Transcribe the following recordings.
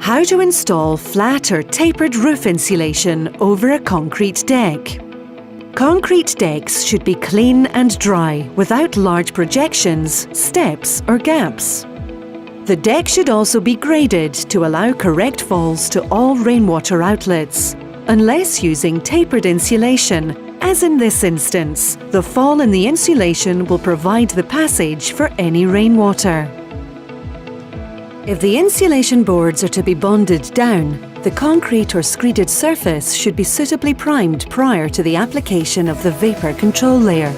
How to install flat or tapered roof insulation over a concrete deck. Concrete decks should be clean and dry, without large projections, steps or gaps. The deck should also be graded to allow correct falls to all rainwater outlets. Unless using tapered insulation, as in this instance, the fall in the insulation will provide the passage for any rainwater. If the insulation boards are to be bonded down, the concrete or screeded surface should be suitably primed prior to the application of the vapour control layer.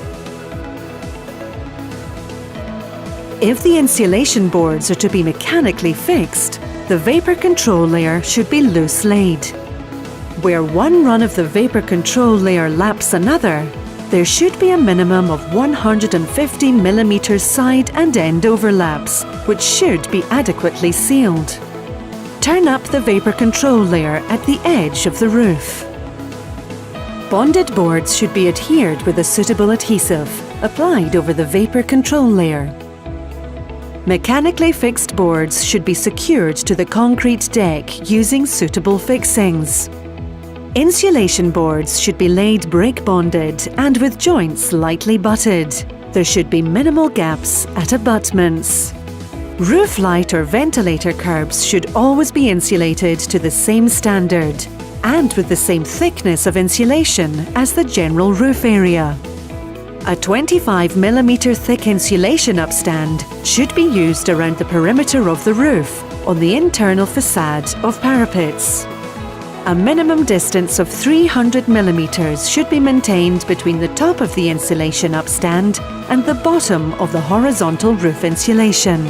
If the insulation boards are to be mechanically fixed, the vapour control layer should be loose laid. Where one run of the vapour control layer laps another, there should be a minimum of 150 mm side and end overlaps, which should be adequately sealed. Turn up the vapour control layer at the edge of the roof. Bonded boards should be adhered with a suitable adhesive, applied over the vapour control layer. Mechanically fixed boards should be secured to the concrete deck using suitable fixings. Insulation boards should be laid brake bonded and with joints lightly butted. There should be minimal gaps at abutments. Roof light or ventilator curbs should always be insulated to the same standard and with the same thickness of insulation as the general roof area. A 25 mm thick insulation upstand should be used around the perimeter of the roof on the internal facade of parapets. A minimum distance of 300 mm should be maintained between the top of the insulation upstand and the bottom of the horizontal roof insulation.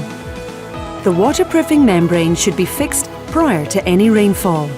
The waterproofing membrane should be fixed prior to any rainfall.